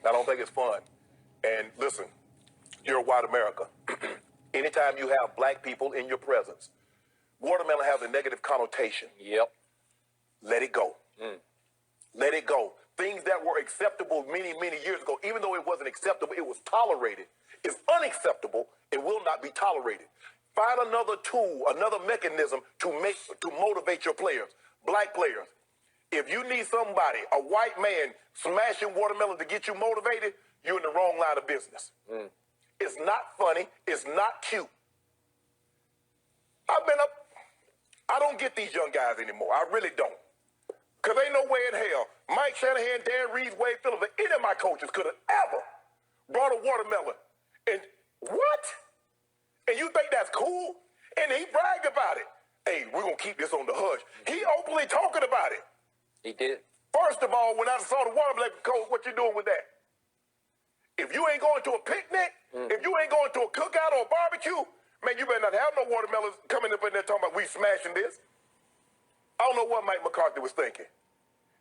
I don't think it's fun. And listen, you're a white America. Anytime you have black people in your presence, watermelon has a negative connotation. Yep. Let it go. Let it go. Things that were acceptable many, many years ago, even though it wasn't acceptable, it was tolerated, is unacceptable and will not be tolerated. Find another tool, another mechanism to motivate your players, black players. If you need somebody, a white man, smashing watermelon to get you motivated, you're in the wrong line of business. It's not funny. It's not cute. I don't get these young guys anymore. I really don't. Because ain't no way in hell Mike Shanahan, Dan Reeves, Wade Phillips, or any of my coaches could have ever brought a watermelon. And what? And you think that's cool? And he bragged about it. Hey, we're going to keep this on the hush. He openly talking about it. He did. First of all, when I saw the watermelon, coach, what you doing with that? If you ain't going to a picnic, if you ain't going to a cookout or a barbecue, man, you better not have no watermelons coming up in there talking about we smashing this. I don't know what Mike McCarthy was thinking.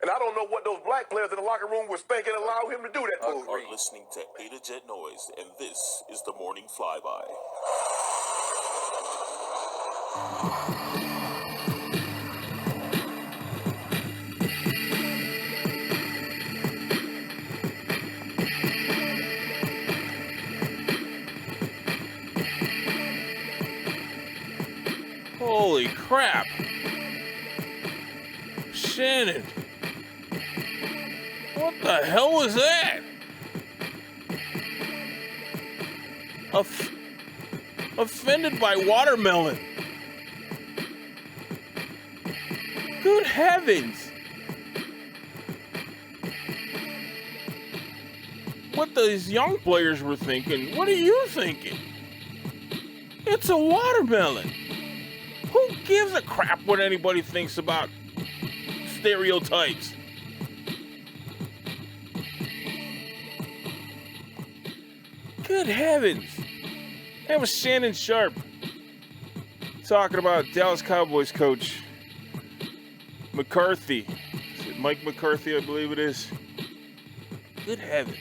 And I don't know what those black players in the locker room was thinking allow him to do that. You are listening to Ada Jet Noise, and this is the Morning Flyby. Holy crap. Shannon. What the hell was that? Offended by watermelon. Good heavens. What these young players were thinking, what are you thinking? It's a watermelon. Who gives a crap what anybody thinks about stereotypes? Good heavens. That was Shannon Sharp talking about Dallas Cowboys coach McCarthy. Is it Mike McCarthy, I believe it is? Good heavens.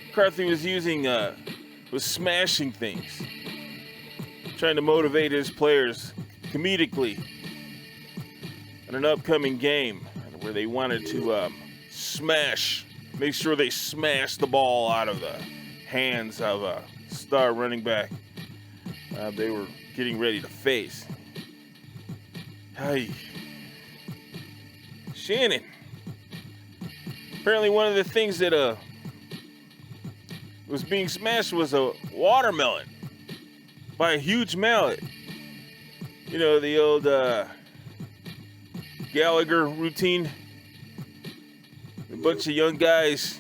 McCarthy was smashing things, trying to motivate his players comedically in an upcoming game where they wanted to make sure they smash the ball out of the hands of a star running back they were getting ready to face. Hey, Shannon. Apparently one of the things that was being smashed was a watermelon by a huge mallet. You know, the old Gallagher routine. A bunch of young guys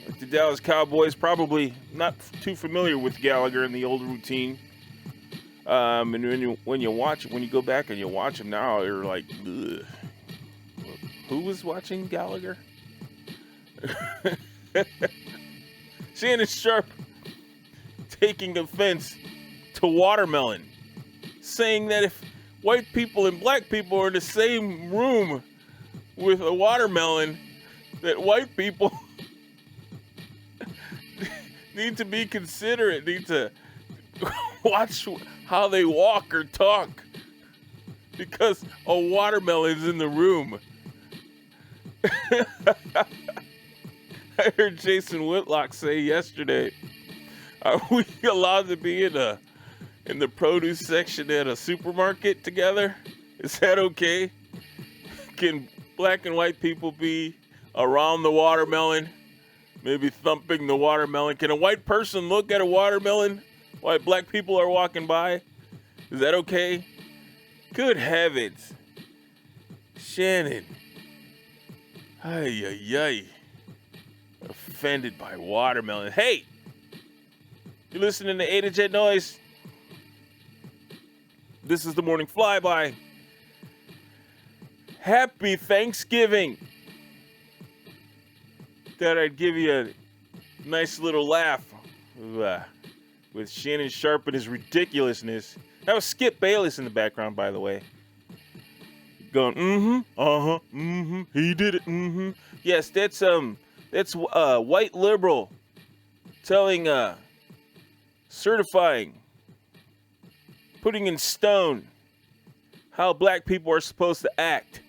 like the Dallas Cowboys, probably not too familiar with Gallagher and the old routine. And when you go back and you watch them now, you're like, ugh. Who was watching Gallagher? Shannon Sharp taking offense to watermelon, saying that if white people and black people are in the same room with a watermelon, that white people need to be considerate, need to watch how they walk or talk because a watermelon's in the room. I heard Jason Whitlock say yesterday, are we allowed to be in the produce section at a supermarket together? Is that okay? Can black and white people be around the watermelon, maybe thumping the watermelon? Can a white person look at a watermelon while black people are walking by? Is that okay? Good heavens. Shannon. Ay, ay, ay. Offended by watermelon. Hey! You're listening to Ada Jet Noise. This is the Morning Flyby. Happy Thanksgiving. Thought I'd give you a nice little laugh with Shannon Sharp and his ridiculousness. That was Skip Bayless in the background, by the way. Going, he did it, Yes, that's That's a white liberal telling, certifying, putting in stone how black people are supposed to act.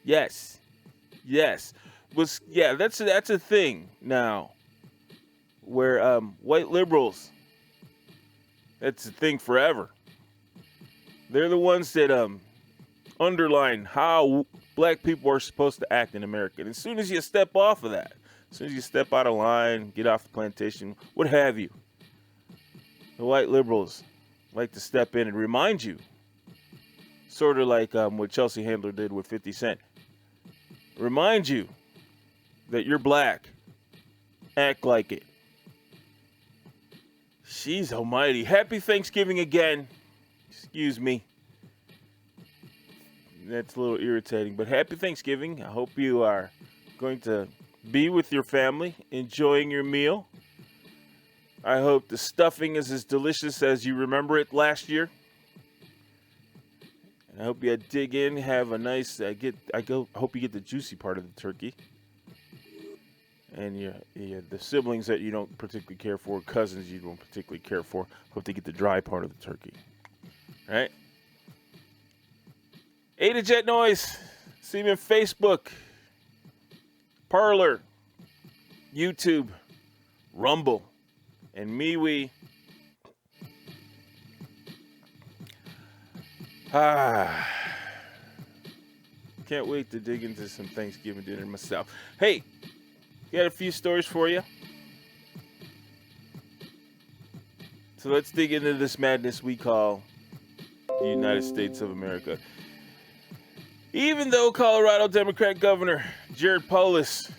Yes. That's a thing now. Where white liberals, that's a thing forever. They're the ones that underline how black people are supposed to act in America. And as soon as you step off of that, as soon as you step out of line, get off the plantation, what have you, the white liberals like to step in and remind you, sort of like what Chelsea Handler did with 50 Cent. Remind you that you're black. Act like it. She's almighty. Happy Thanksgiving again. Excuse me. That's a little irritating, but happy Thanksgiving. I hope you are going to be with your family, enjoying your meal. I hope the stuffing is as delicious as you remember it last year. And I hope you dig in, have a nice, hope you get the juicy part of the turkey. And the siblings that you don't particularly care for, cousins you don't particularly care for, hope they get the dry part of the turkey. All right? A Jet Noise. See me on Facebook, Parler, YouTube, Rumble, and MeWe. Can't wait to dig into some Thanksgiving dinner myself. Hey, got a few stories for you. So let's dig into this madness we call the United States of America. Even though Colorado Democrat Governor Jared Polis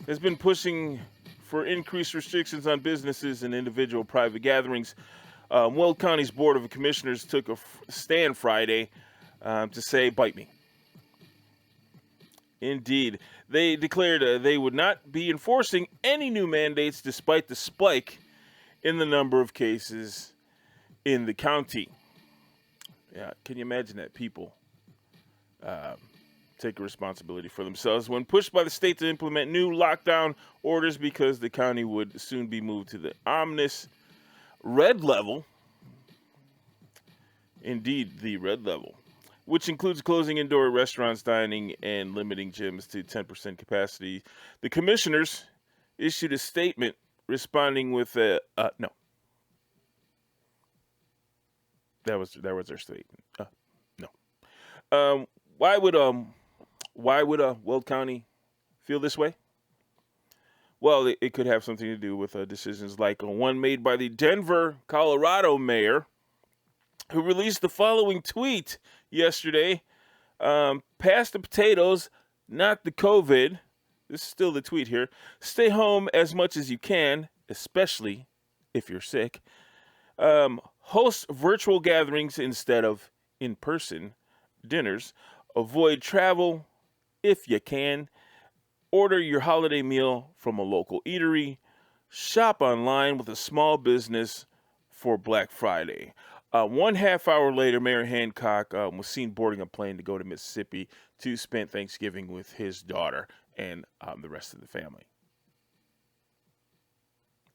has been pushing for increased restrictions on businesses and individual private gatherings, Weld County's Board of Commissioners took a stand Friday to say, bite me. Indeed. They declared they would not be enforcing any new mandates despite the spike in the number of cases in the county. Yeah, can you imagine that people take a responsibility for themselves when pushed by the state to implement new lockdown orders because the county would soon be moved to the ominous red level. Indeed, the red level, which includes closing indoor restaurants, dining, and limiting gyms to 10% capacity. The commissioners issued a statement responding with a no. That was their statement. No. Why would Weld County feel this way? Well, it could have something to do with decisions like one made by the Denver, Colorado mayor, who released the following tweet yesterday. Pass the potatoes, not the COVID. This is still the tweet here. Stay home as much as you can, especially if you're sick. Host virtual gatherings instead of in-person dinners. Avoid travel if you can. Order your holiday meal from a local eatery. Shop online with a small business for Black Friday. 1.5 hour later, Mayor Hancock was seen boarding a plane to go to Mississippi to spend Thanksgiving with his daughter and the rest of the family.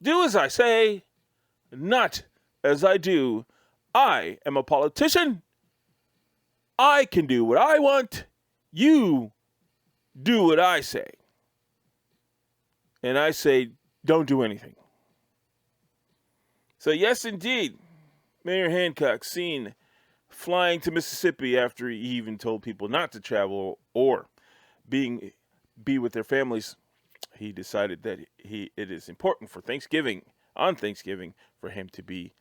Do as I say, not as I do. I am a politician. I can do what I want. You do what I say. And I say, don't do anything. So yes, indeed, Mayor Hancock seen flying to Mississippi after he even told people not to travel or be with their families. He decided that it is important for on Thanksgiving, for him to be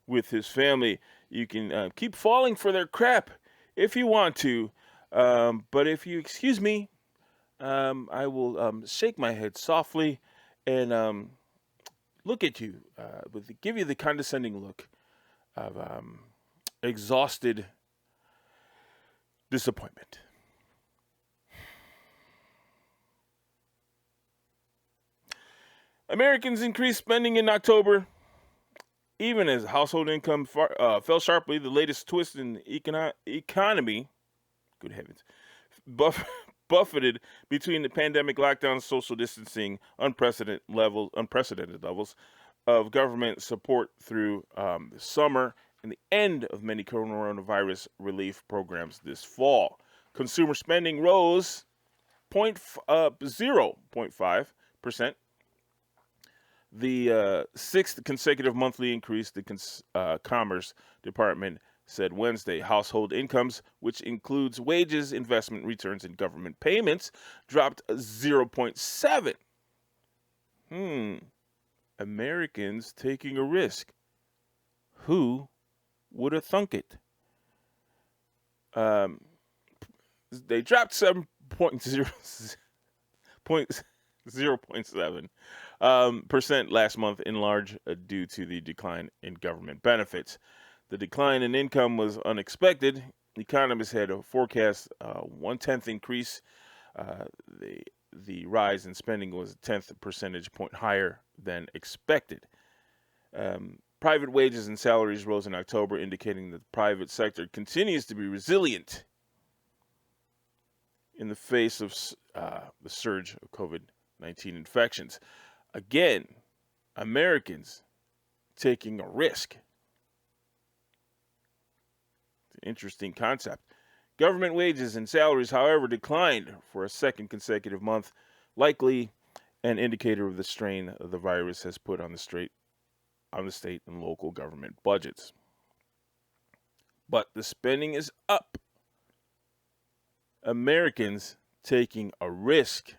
with his family. You can keep falling for their crap if you want to, but if you excuse me, I will shake my head softly and look at you, give you the condescending look of exhausted disappointment. Americans increased spending in October, even as household income fell sharply. The latest twist in the economy, good heavens, buffeted between the pandemic lockdown, social distancing, unprecedented levels of government support through the summer and the end of many coronavirus relief programs this fall. Consumer spending rose 0.5%. The sixth consecutive monthly increase, the Commerce Department said Wednesday. Household incomes, which includes wages, investment returns, and government payments, dropped 0.7. Americans taking a risk. Who would have thunk it? They dropped 0.7% last month, in large due to the decline in government benefits. The decline in income was unexpected. Economists had a forecast 1/10 increase. The rise in spending was a 10th percentage point higher than expected. Private wages and salaries rose in October, indicating that the private sector continues to be resilient in the face of the surge of COVID-19 infections. Again, Americans taking a risk. It's an interesting concept. Government wages and salaries, however, declined for a second consecutive month, likely an indicator of the strain the virus has put on the state and local government budgets. But the spending is up. Americans taking a risk.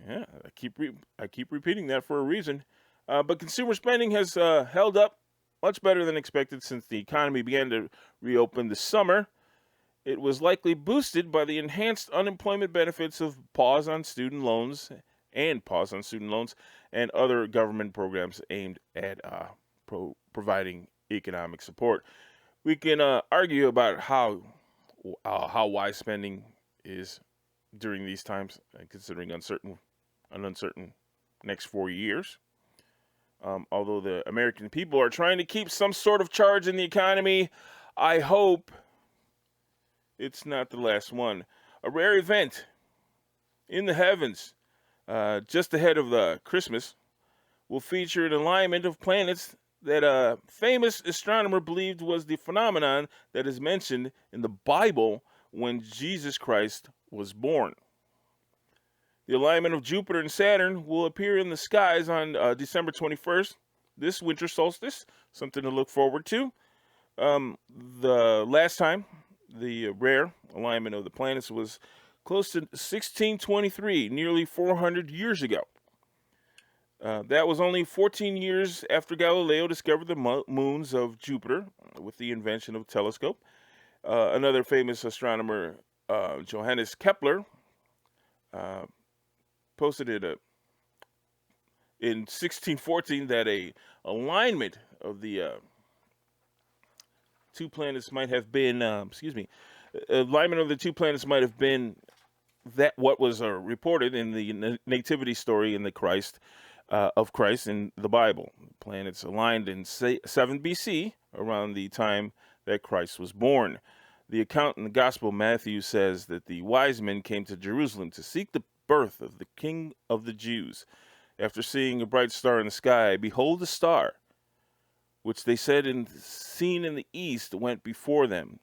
Yeah, I keep repeating that for a reason. But consumer spending has held up much better than expected since the economy began to reopen this summer. It was likely boosted by the enhanced unemployment benefits of pause on student loans and other government programs aimed at providing economic support. We can argue about how wise spending is during these times, considering an uncertain next 4 years. Although the American people are trying to keep some sort of charge in the economy, I hope it's not the last one. A rare event in the heavens, just ahead of Christmas, will feature an alignment of planets that a famous astronomer believed was the phenomenon that is mentioned in the Bible when Jesus Christ was born. The alignment of Jupiter and Saturn will appear in the skies on December 21st, this winter solstice, something to look forward to. The last time the rare alignment of the planets was close to 1623, nearly 400 years ago. That was only 14 years after Galileo discovered the moons of Jupiter with the invention of a telescope. Another famous astronomer, Johannes Kepler, posted it in 1614 that a alignment of the two planets might have been, alignment of the two planets might have been that what was reported in the nativity story in the Christ in the Bible. Planets aligned in 7 BC, around the time that Christ was born. The account in the Gospel Matthew says that the wise men came to Jerusalem to seek the birth of the King of the Jews. After seeing a bright star in the sky, behold, a star, which they said seen in the east, went before them,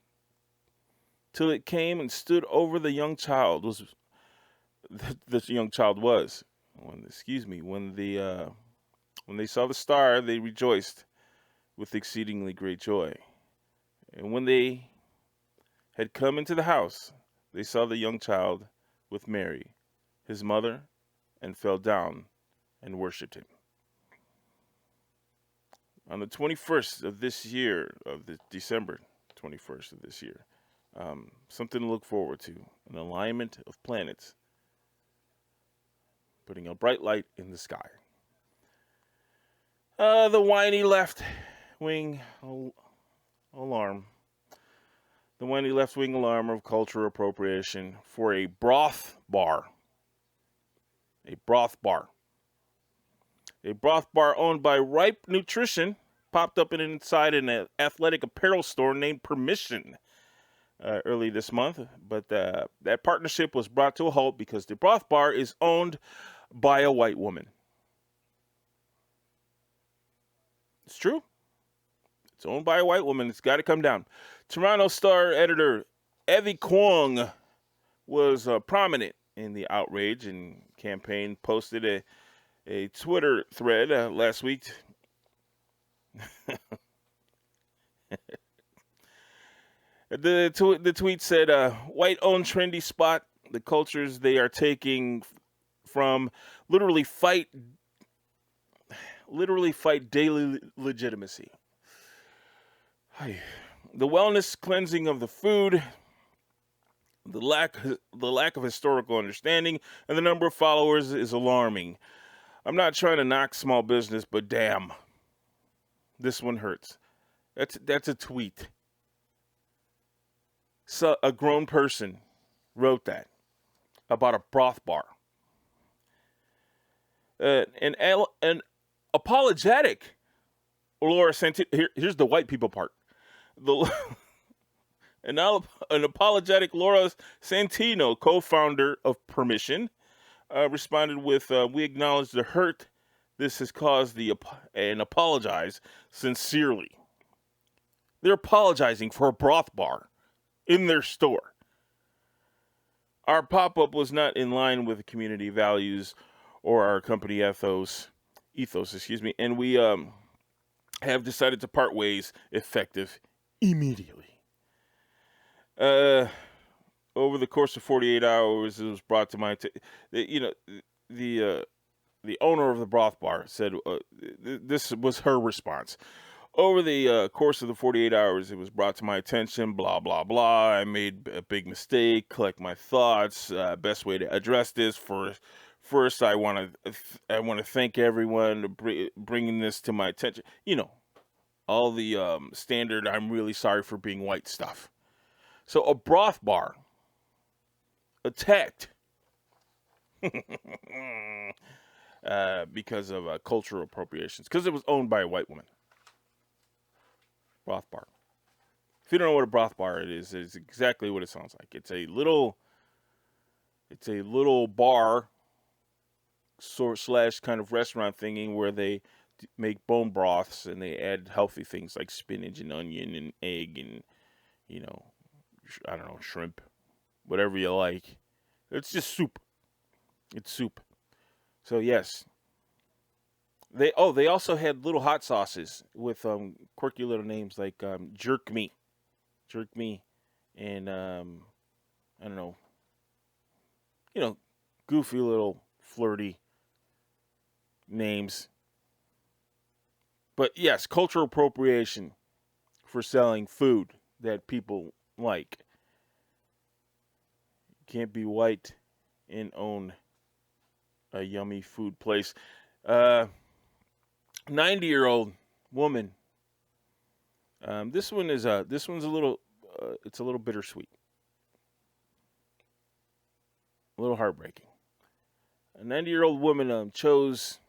till it came and stood over the young child. When they saw the star, they rejoiced with exceedingly great joy. And when they had come into the house, they saw the young child with Mary, his mother, and fell down and worshipped him. On the 21st of this year, December 21st of this year, something to look forward to, an alignment of planets putting a bright light in the sky. The whiny left-wing alarm. The whiny left-wing alarm of cultural appropriation for a broth bar. A broth bar owned by Ripe Nutrition popped up inside an athletic apparel store named Permission. early this month, but that partnership was brought to a halt because the broth bar is owned by a white woman. It's true. It's owned by a white woman. It's got to come down. Toronto Star editor Evie Kwong was prominent in the outrage and campaign, posted a Twitter thread last week. The tweet said, white-owned trendy spot, the cultures they are taking from literally fight daily legitimacy. The wellness cleansing of the food, the lack of historical understanding, and the number of followers is alarming. I'm not trying to knock small business, but damn, this one hurts. That's a tweet. So a grown person wrote that about a broth bar. An apologetic Laura Santino. Here's the white people part. An apologetic Laura Santino, co-founder of Permission, responded with, "We acknowledge the hurt this has caused and apologize sincerely." They're apologizing for a broth bar in their store. Our pop-up was not in line with community values or our company ethos, and we have decided to part ways effective immediately. Over the course of 48 hours, it was brought to my attention. The owner of the broth bar said this was her response. Over the course of the 48 hours, it was brought to my attention, blah, blah, blah. I made a big mistake, collect my thoughts, best way to address this. First, I want to thank everyone bringing this to my attention. All the standard, I'm really sorry for being white stuff. So a broth bar attacked because of cultural appropriations, because it was owned by a white woman. Broth bar. If you don't know what a broth bar is, it's exactly what it sounds like. It's a little bar / kind of restaurant thingy where they make bone broths and they add healthy things like spinach and onion and egg and I don't know, shrimp, whatever you like. It's just soup. It's soup. So yes. They also had little hot sauces with quirky little names like Jerk Me, and I don't know, goofy little flirty names. But yes, cultural appropriation for selling food that people like. You can't be white and own a yummy food place. 90-year-old woman. This one's a little it's a little bittersweet. A little heartbreaking. A 90-year-old woman chose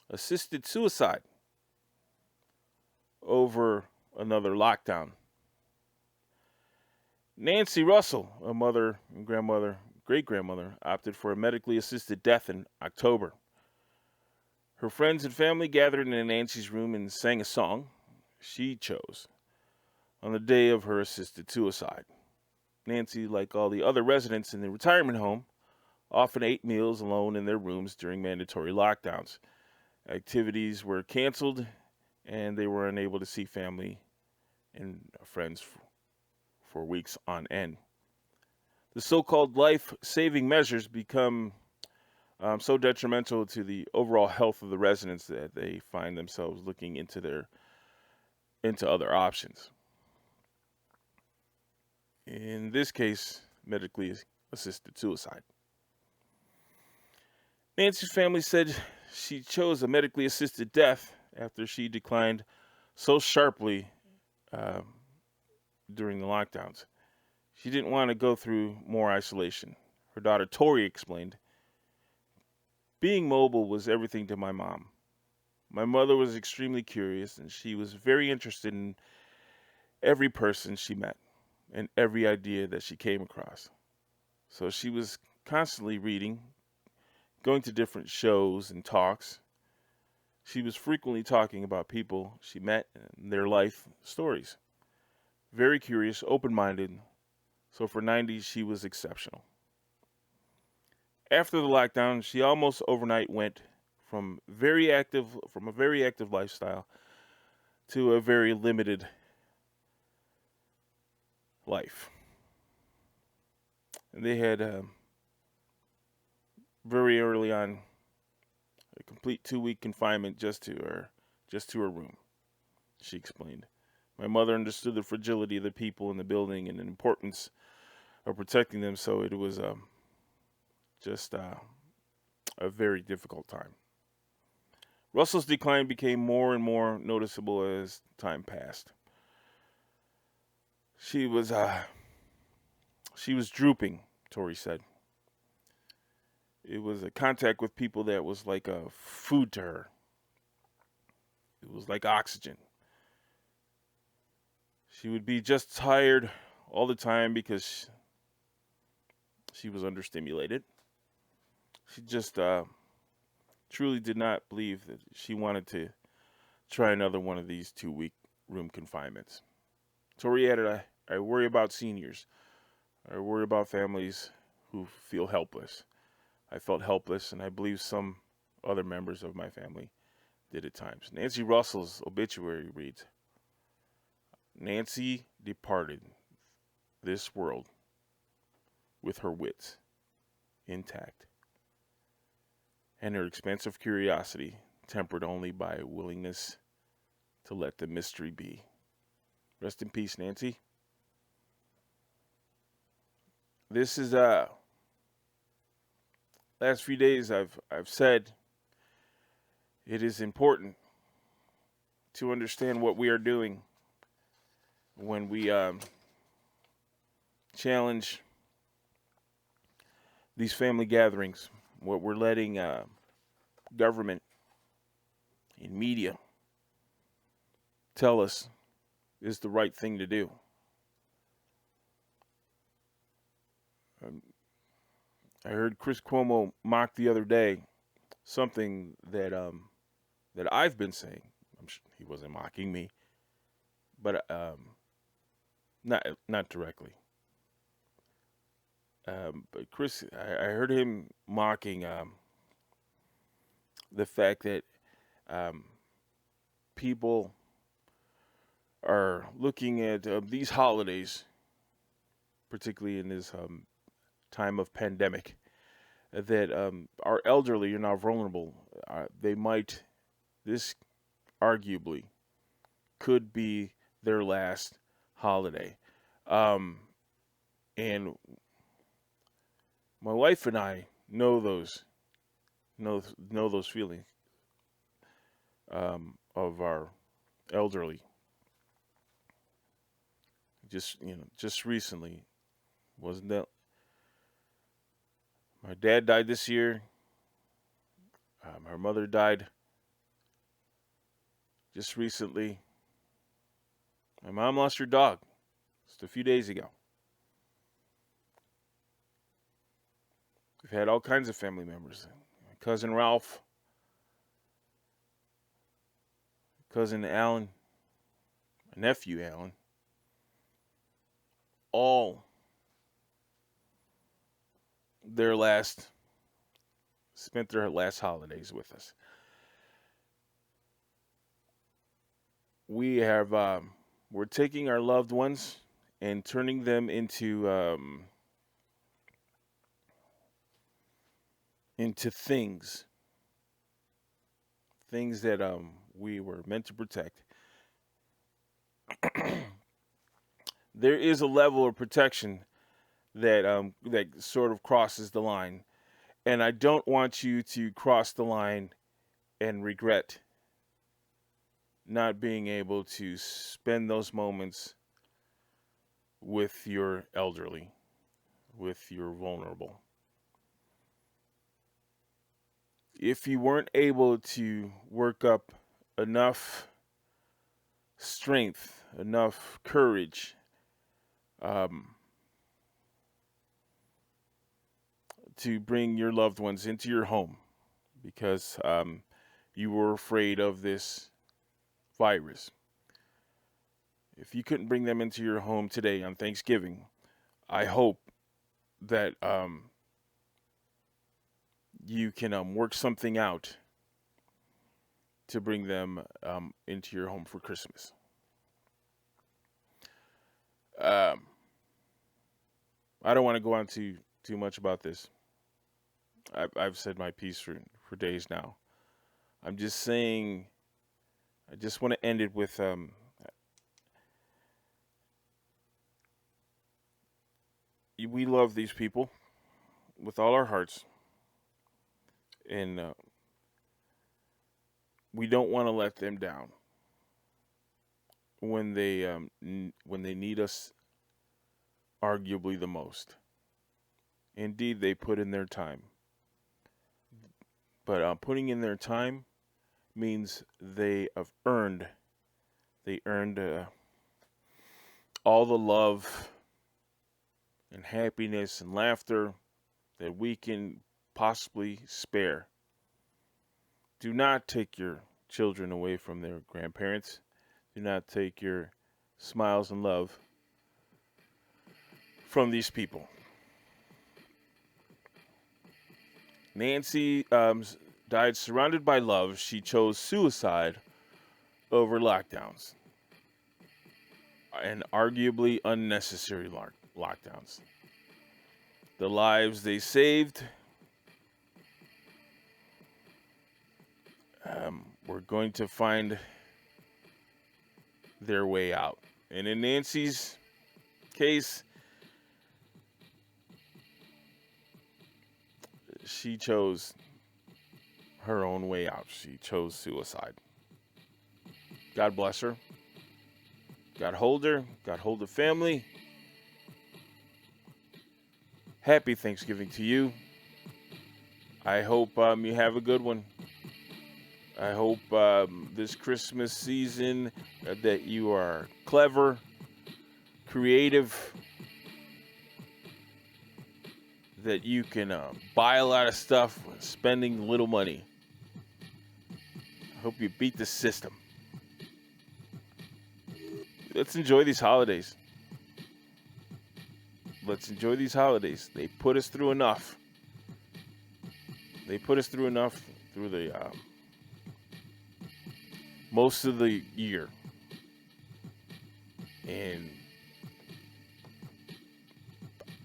assisted suicide over another lockdown. Nancy Russell, a mother and grandmother, great-grandmother, opted for a medically assisted death in October. Her friends and family gathered in Nancy's room and sang a song she chose on the day of her assisted suicide. Nancy, like all the other residents in the retirement home, often ate meals alone in their rooms during mandatory lockdowns. Activities were canceled, and they were unable to see family and friends for weeks on end. The so-called life-saving measures become so detrimental to the overall health of the residents that they find themselves looking into other options. In this case, medically assisted suicide. Nancy's family said she chose a medically assisted death after she declined so sharply during the lockdowns. She didn't want to go through more isolation. Her daughter Tori explained, "Being mobile was everything to my mom. My mother was extremely curious, and she was very interested in every person she met. and every idea that she came across. So she was constantly reading, going to different shows and talks. She was frequently talking about people she met and their life stories. Very curious, open-minded. So for 90, she was exceptional. After the lockdown, she almost overnight went from a very active lifestyle to a very limited life. And they had very early on a complete 2-week confinement just to her room. She explained. My mother understood the fragility of the people in the building and the importance of protecting them, so it was just a very difficult time. Russell's decline became more and more noticeable as time passed. She was drooping, Tori said. It was a contact with people that was like a food to her. It was like oxygen. She would be just tired all the time because she was understimulated. She just truly did not believe that she wanted to try another one of these 2-week room confinements. Tori added, I worry about seniors. I worry about families who feel helpless. I felt helpless, and I believe some other members of my family did at times. Nancy Russell's obituary reads, Nancy departed this world with her wits intact and her expansive curiosity tempered only by a willingness to let the mystery be. Rest in peace, Nancy. This is last few days I've said it is important to understand what we are doing when we challenge these family gatherings, what we're letting government and media tell us is the right thing to do. I heard Chris Cuomo mock the other day something that that I've been saying. I'm sure he wasn't mocking me, but not directly. But Chris, I heard him mocking the fact that people are looking at these holidays, particularly in this time of pandemic, that our elderly are now vulnerable. This arguably could be their last holiday. And my wife and I know those feelings of our elderly. Just recently, wasn't that? My dad died this year. Her mother died just recently. My mom lost her dog just a few days ago. We've had all kinds of family members. My cousin Ralph, cousin Alan, my nephew Alan, all spent their last holidays with us. We're taking our loved ones and turning them into things that we were meant to protect. There is a level of protection that sort of crosses the line, and I don't want you to cross the line and regret not being able to spend those moments with your elderly, with your vulnerable. If you weren't able to work up enough strength, enough courage to bring your loved ones into your home because you were afraid of this virus. If you couldn't bring them into your home today on Thanksgiving, I hope that you can work something out to bring them into your home for Christmas. I don't want to go on too much about this. I've said my piece for days now. I'm just saying, I just want to end it with we love these people with all our hearts, and we don't want to let them down when they need us arguably the most. Indeed, they put in their time. But putting in their time means they earned all the love and happiness and laughter that we can possibly spare. Do not take your children away from their grandparents. Do not take your smiles and love from these people. Nancy died surrounded by love. She chose suicide over lockdowns and arguably unnecessary lockdowns. The lives they saved were going to find their way out. And in Nancy's case, she chose her own way out. She chose suicide. God bless her. God hold her. God hold the family. Happy Thanksgiving to you. I hope you have a good one. I hope this Christmas season that you are clever, creative, that you can buy a lot of stuff with spending little money. I hope you beat the system. Let's enjoy these holidays. Let's enjoy these holidays. They put us through enough. They put us through enough through the most of the year. And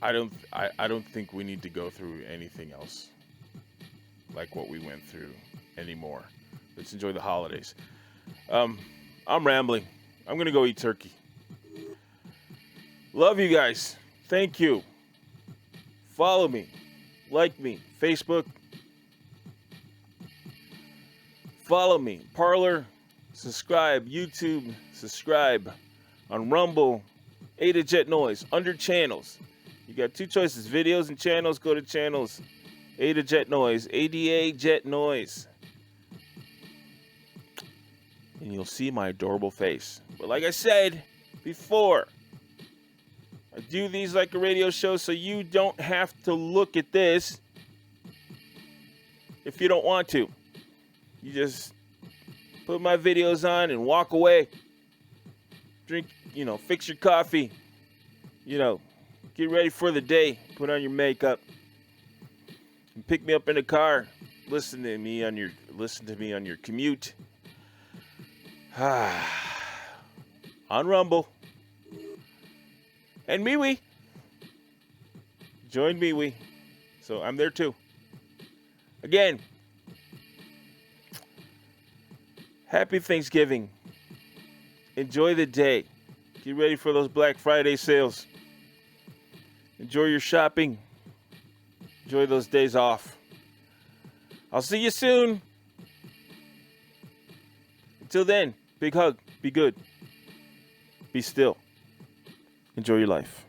I don't think we need to go through anything else like what we went through anymore. Let's enjoy the holidays. I'm rambling. I'm gonna go eat turkey. Love you guys. Thank you. Follow me. Like me. Facebook. Follow me. Parler. Subscribe. YouTube. Subscribe. On Rumble. Ada Jet Noise. Under channels. You got two choices. Videos and channels. Go to channels. Ada Jet Noise. ADA Jet Noise. And you'll see my adorable face. But like I said before, I do these like a radio show so you don't have to look at this if you don't want to. You just put my videos on and walk away. Drink, fix your coffee. Get ready for the day. Put on your makeup. And pick me up in the car. Listen to me on your commute. On Rumble. And MeWe. Join MeWe. So I'm there too. Again, happy Thanksgiving. Enjoy the day. Get ready for those Black Friday sales. Enjoy your shopping. Enjoy those days off. I'll see you soon. Until then, big hug. Be good. Be still. Enjoy your life.